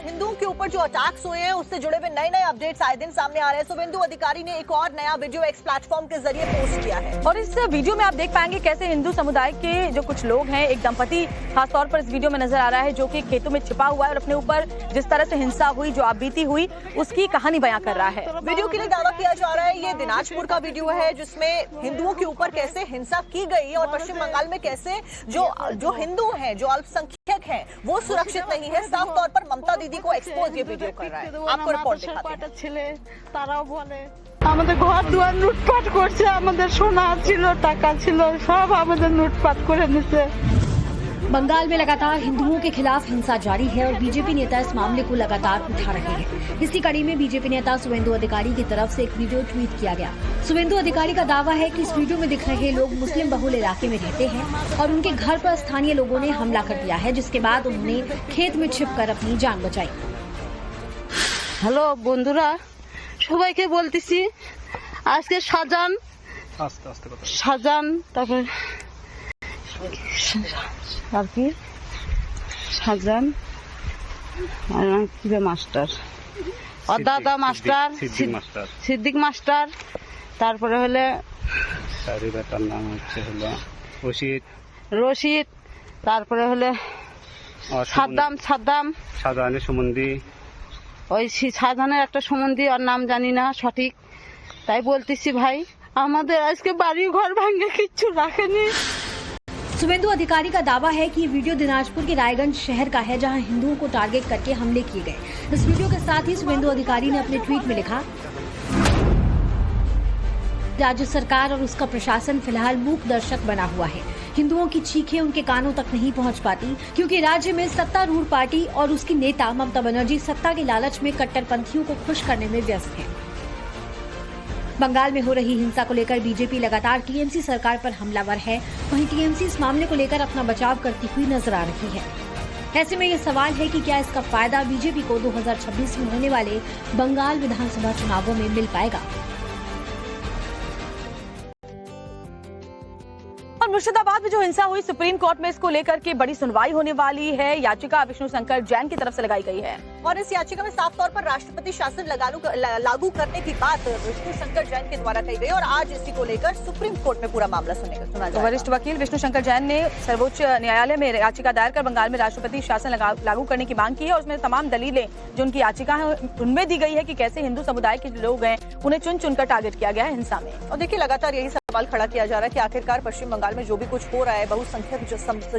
हिंदुओं के ऊपर जो अटैक्स हुए हैं उससे जुड़े हुए नए नए अपडेट्स आए दिन सामने आ रहे हैं। शुभेंदु अधिकारी ने एक और नया वीडियो एक्स प्लेटफॉर्म के जरिए पोस्ट किया है और इस वीडियो में आप देख पाएंगे कैसे हिंदू समुदाय के जो कुछ लोग हैं, एक दंपति खासतौर पर इस वीडियो में नजर आ रहा है जो कि खेतों में छिपा हुआ है और अपने ऊपर जिस तरह से हिंसा हुई, जो आपबीती हुई, उसकी कहानी बयां कर रहा है। वीडियो के लिए दावा किया जा रहा है ये दिनाजपुर का वीडियो है जिसमें हिंदुओं के ऊपर कैसे हिंसा की गई और पश्चिम बंगाल में कैसे जो हिंदू हैं, जो अल्पसंख्यक हैं, वो सुरक्षित नहीं है। साफ तौर पर ममता दीदी को एक्सपोज ये वीडियो कर रहा है। आपको रिपोर्ट दिखाते हैं। আমাদের ঘর দুয়ার লুটপাট করছে, আমাদের সোনা ছিল, টাকা ছিল, সব আমাদের লুটপাট করে নিছে। बंगाल में लगातार हिंदुओं के खिलाफ हिंसा जारी है और बीजेपी नेता इस मामले को लगातार उठा रहे हैं। इसी कड़ी में बीजेपी नेता शुभेंदु अधिकारी की तरफ से एक वीडियो ट्वीट किया गया। शुभेंदु अधिकारी का दावा है कि इस वीडियो में दिख रहे लोग मुस्लिम बहुल इलाके में रहते हैं और उनके घर पर स्थानीय लोगों ने हमला कर दिया है, जिसके बाद उन्होंने खेत में छिपकर अपनी जान बचाई। হ্যালো বন্ধুরা, সবাইকে বলতেছি আজকে শাহজাহান তারপরে আর কি শাহজাহান মাস্টার, দাদা মাস্টার, সিদ্দিক মাস্টার, তারপরে হলে তার নাম হলো রশিদ, তারপরে হলে শাহজাহানের সম্বন্ধী, ওই শাহজাহানের একটা সম্বন্ধী আর নাম জানি না সঠিক। তাই বলতেছি ভাই, আমাদের আজকে বাড়ি ঘর ভাঙে কিচ্ছু রাখেনি। शुभेंदु अधिकारी का दावा है कि ये वीडियो दिनाजपुर के रायगंज शहर का है, जहां हिंदुओं को टारगेट करके हमले किए गए। इस वीडियो के साथ ही शुभेंदु अधिकारी ने अपने ट्वीट में लिखा, राज्य सरकार और उसका प्रशासन फिलहाल मूक दर्शक बना हुआ है। हिंदुओं की चीखें उनके कानों तक नहीं पहुंच पाती क्योंकि राज्य में सत्तारूढ़ पार्टी और उसकी नेता ममता बनर्जी सत्ता के लालच में कट्टरपंथियों को खुश करने में व्यस्त हैं। बंगाल में हो रही हिंसा को लेकर बीजेपी लगातार टीएमसी सरकार पर हमलावर है। वहीं टीएमसी इस मामले को लेकर अपना बचाव करती हुई नजर आ रही है। ऐसे में ये सवाल है कि क्या इसका फायदा बीजेपी को 2026 में होने वाले बंगाल विधानसभा चुनावों में मिल पाएगा। और मुर्शिदाबाद में जो हिंसा हुई, सुप्रीम कोर्ट में इसको लेकर के बड़ी सुनवाई होने वाली है। याचिका विष्णु शंकर जैन की तरफ से लगाई गई है और इस याचिका में साफ तौर पर राष्ट्रपति शासन लागू करने की बात विष्णु शंकर जैन के द्वारा कही गई और आज इसी को लेकर सुप्रीम कोर्ट में पूरा मामला सुना जाएगा। वरिष्ठ वकील विष्णु शंकर जैन ने सर्वोच्च न्यायालय में याचिका दायर कर बंगाल में राष्ट्रपति शासन लागू करने की मांग की है और उसमें तमाम दलीलें जो उनकी याचिका है उनमें दी गई है कि कैसे हिंदू समुदाय के लोग हैं उन्हें चुन चुनकर टारगेट किया गया है हिंसा में। और देखिए, लगातार यही सवाल खड़ा किया जा रहा है कि आखिरकार पश्चिम बंगाल में जो भी कुछ हो रहा है, बहुसंख्यक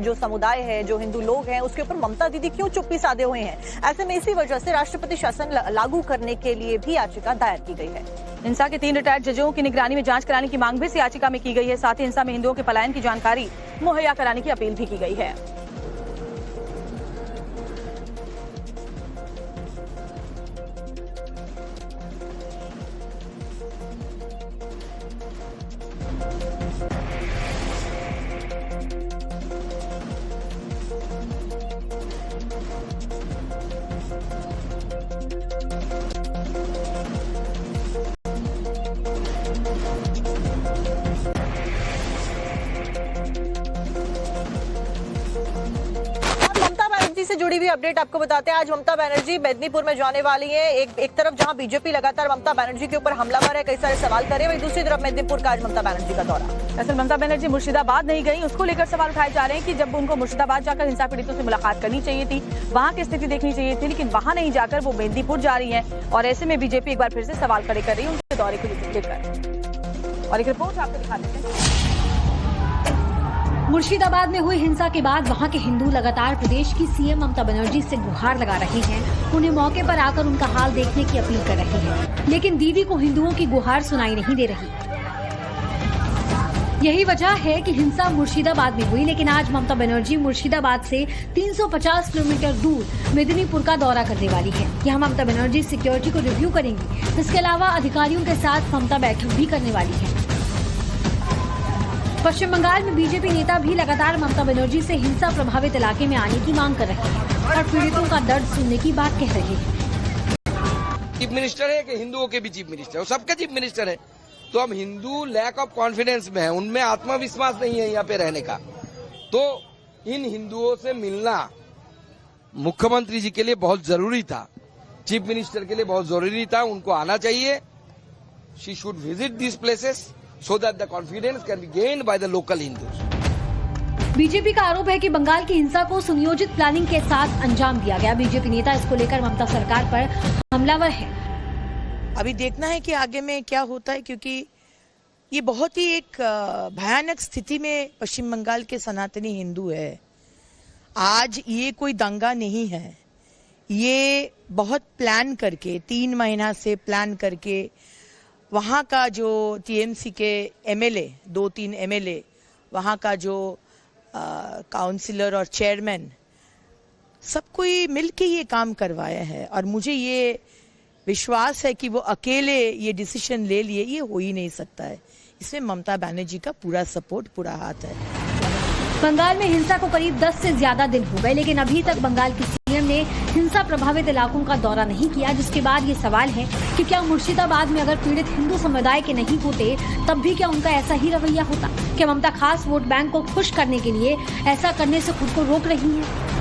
जो समुदाय है, जो हिंदू लोग हैं, उसके ऊपर ममता दीदी क्यों चुप्पी साधे हुए हैं। ऐसे में इसी वजह से राष्ट्रपति शासन लागू करने के लिए भी याचिका दायर की गई है। हिंसा के 3 रिटायर्ड जजों की निगरानी में जांच कराने की मांग भी इस याचिका में की गई है। साथ ही हिंसा में हिंदुओं के पलायन की जानकारी मुहैया कराने की अपील भी की गई है। से जुड़ी हुई अपडेट आपको बताते हैं। आज ममता बनर्जी मेदिनीपुर में जाने वाली है। एक तरफ जहां बीजेपी लगातार ममता बनर्जी के ऊपर हमलावर है, कई सारे सवाल करे, वहीं दूसरी तरफ मेदिनीपुर का आज ममता बनर्जी का दौरा। दरअसल ममता बनर्जी मुर्शिदाबाद नहीं गई, उसको लेकर सवाल उठाए जा रहे हैं कि जब उनको मुर्शिदाबाद जाकर हिंसा पीड़ितों से मुलाकात करनी चाहिए थी, वहां की स्थिति देखनी चाहिए थी, लेकिन वहां नहीं जाकर वो मेदिनीपुर जा रही है। और ऐसे में बीजेपी एक बार फिर से सवाल खड़े कर रही है उनके दौरे को लेकर। और एक रिपोर्ट आपको दिखा देते हैं। मुर्शिदाबाद में हुई हिंसा के बाद वहां के हिंदू लगातार प्रदेश की सीएम ममता बनर्जी से गुहार लगा रहे हैं। उन्हें मौके पर आकर उनका हाल देखने की अपील कर रहे हैं, लेकिन दीदी को हिंदुओं की गुहार सुनाई नहीं दे रही। यही वजह है कि हिंसा मुर्शिदाबाद में हुई, लेकिन आज ममता बनर्जी मुर्शिदाबाद से 350 किलोमीटर दूर मेदिनीपुर का दौरा करने वाली है। यहाँ ममता बनर्जी सिक्योरिटी को रिव्यू करेंगी। इसके अलावा अधिकारियों के साथ ममता बैठक भी करने वाली है। पश्चिम बंगाल में बीजेपी नेता भी लगातार ममता बनर्जी से हिंसा प्रभावित इलाके में आने की मांग कर रहे हैं और पीड़ितों का दर्द सुनने की बात कह रहे हैं। चीफ मिनिस्टर है कि हिंदुओं के भी चीफ मिनिस्टर है, सबके चीफ मिनिस्टर है। तो हम हिंदू लैक ऑफ कॉन्फिडेंस में है, उनमें आत्मविश्वास नहीं है यहाँ पे रहने का। तो इन हिंदुओं से मिलना मुख्यमंत्री जी के लिए बहुत जरूरी था, चीफ मिनिस्टर के लिए बहुत जरूरी था। उनको आना चाहिए। She should visit this places so that the confidence can be gained by the local Hindus. BJP का आरोप है कि बंगाल की हिंसा को सुनियोजित प्लानिंग के साथ अंजाम दिया गया। बीजेपी नेता इसको लेकर ममता सरकार पर हमलावर है। अभी देखना है कि आगे में क्या होता है, क्योंकि ये बहुत ही एक भयानक स्थिति में पश्चिम बंगाल के सनातनी हिंदू है। आज ये कोई दंगा नहीं है, ये बहुत प्लान करके 3 महीना से प्लान करके वहाँ का जो टीएमसी के एमएलए 2-3 एमएलए, वहाँ का जो काउंसिलर और चेयरमैन, सब कोई मिलके ये काम करवाया है। और मुझे ये विश्वास है कि वो अकेले ये डिसीजन ले लिए, ये हो ही नहीं सकता है। इसमें ममता बनर्जी का पूरा सपोर्ट, पूरा हाथ है। बंगाल में हिंसा को करीब 10 से ज्यादा दिन हो गए, लेकिन अभी तक बंगाल की सीएम ने हिंसा प्रभावित इलाकों का दौरा नहीं किया, जिसके बाद ये सवाल है कि क्या मुर्शिदाबाद में अगर पीड़ित हिंदू समुदाय के नहीं होते तब भी क्या उनका ऐसा ही रवैया होता? क्या ममता खास वोट बैंक को खुश करने के लिए ऐसा करने से खुद को रोक रही है?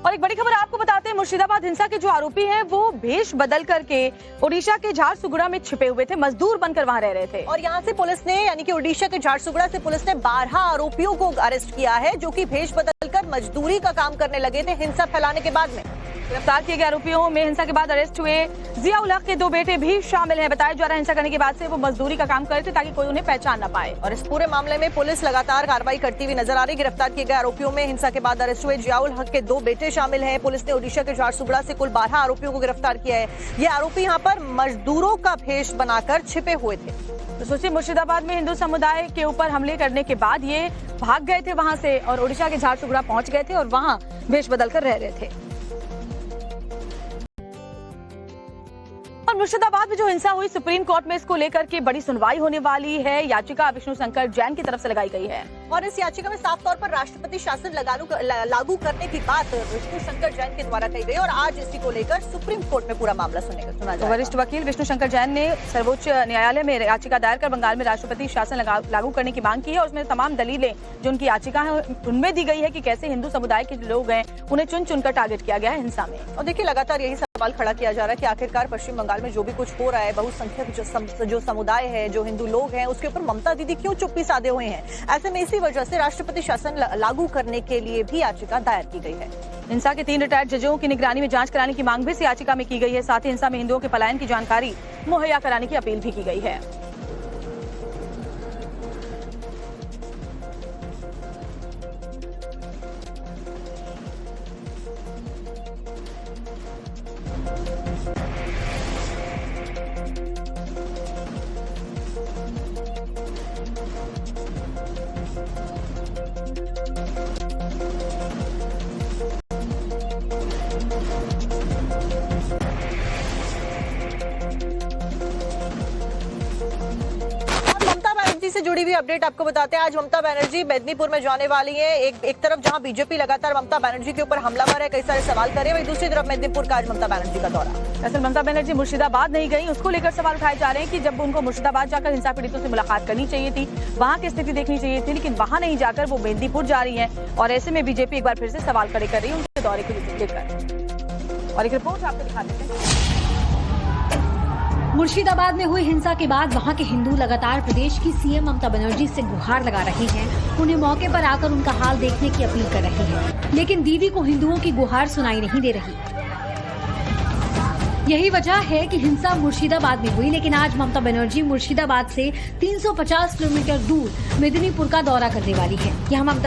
और एक बड़ी खबर आपको बताते हैं, मुर्शिदाबाद हिंसा के जो आरोपी हैं वो भेष बदल करके ओडिशा के झारसुगुड़ा में छिपे हुए थे, मजदूर बनकर वहां रह रहे थे। और यहाँ से पुलिस ने, यानी कि ओडिशा के झारसुगुड़ा से पुलिस ने 12 आरोपियों को अरेस्ट किया है, जो कि भेष बदलकर मजदूरी का काम करने लगे थे हिंसा फैलाने के बाद में। गिरफ्तार किए गए आरोपियों में हिंसा के बाद अरेस्ट हुए जियाउल हक के 2 बेटे भी शामिल हैं। बताया जा रहा है हिंसा करने के बाद से वो मजदूरी का काम कर रहे थे ताकि कोई उन्हें पहचान न पाए। और इस पूरे मामले में पुलिस लगातार कार्रवाई करती हुई नजर आ रही। गिरफ्तार किए गए आरोपियों में हिंसा के बाद अरेस्ट हुए जियाउल हक के 2 बेटे शामिल हैं। पुलिस ने ओडिशा के झारसुगुड़ा से कुल 12 आरोपियों को गिरफ्तार किया है। ये आरोपी यहाँ पर मजदूरों का भेष बनाकर छिपे हुए थे। तो सोचिए, मुर्शिदाबाद में हिंदू समुदाय के ऊपर हमले करने के बाद ये भाग गए थे वहां से और ओडिशा के झारसुगुड़ा पहुंच गए थे और वहां भेष बदल कर रह रहे थे। और मुर्शिदाबाद में जो हिंसा हुई, सुप्रीम कोर्ट में इसको लेकर के बड़ी सुनवाई होने वाली है। याचिका विष्णु शंकर जैन की तरफ से लगाई गई है और इस याचिका में साफ तौर पर राष्ट्रपति शासन लागू करने की बात विष्णु शंकर जैन के द्वारा कही गई और आज इसी को लेकर सुप्रीम कोर्ट में पूरा मामला सुना जाएगा। वरिष्ठ वकील विष्णु शंकर जैन ने सर्वोच्च न्यायालय में याचिका दायर कर बंगाल में राष्ट्रपति शासन लागू करने की मांग की है और उसमें तमाम दलीलें जो उनकी याचिका है उनमें दी गई है कि कैसे हिंदू समुदाय के लोग हैं उन्हें चुन चुनकर टारगेट किया गया है हिंसा में। और देखिए, लगातार यही सवाल खड़ा किया जा रहा है कि आखिरकार पश्चिम बंगाल में जो भी कुछ हो रहा है, बहुसंख्यक जो समुदाय है, जो हिंदू लोग हैं, उसके ऊपर ममता दीदी क्यों चुप्पी साधे हुए हैं। ऐसे में इसी वजह से राष्ट्रपति शासन लागू करने के लिए भी याचिका दायर की गई है। हिंसा के 3 रिटायर्ड जजों की निगरानी में जांच कराने की मांग भी इस याचिका में की गई है। साथ ही हिंसा में हिंदुओं के पलायन की जानकारी मुहैया कराने की अपील भी की गई है। से जुड़ी हुई अपडेट आपको बताते हैं। आज ममता बनर्जी मेदिनीपुर में जाने वाली हैं। एक तरफ जहां बीजेपी लगातार ममता बनर्जी के ऊपर हमलावर है, कई सारे सवाल करे, वहीं दूसरी तरफ मेदिनीपुर का आज ममता बनर्जी का दौरा। दरअसल ममता बनर्जी मुर्शिदाबाद नहीं गई, उसको लेकर सवाल उठाए जा रहे हैं कि जब उनको मुर्शिदाबाद जाकर हिंसा पीड़ितों से मुलाकात करनी चाहिए थी, वहां की स्थिति देखनी चाहिए थी, लेकिन वहां नहीं जाकर वो मेदिनीपुर जा रही है और ऐसे में बीजेपी एक बार फिर से सवाल खड़े कर रही है उनके दौरे को लेकर। और एक रिपोर्ट आपको दिखा देते हैं। मुर्शिदाबाद में हुई हिंसा के बाद वहां के हिंदू लगातार प्रदेश की सीएम ममता बनर्जी से गुहार लगा रहे हैं। उन्हें मौके पर आकर उनका हाल देखने की अपील कर रहे हैं, लेकिन दीदी को हिंदुओं की गुहार सुनाई नहीं दे रही। यही वजह है कि हिंसा मुर्शिदाबाद में हुई, लेकिन आज ममता बनर्जी मुर्शिदाबाद से 350 किलोमीटर दूर मेदिनीपुर का दौरा करने वाली है। यहाँ ममता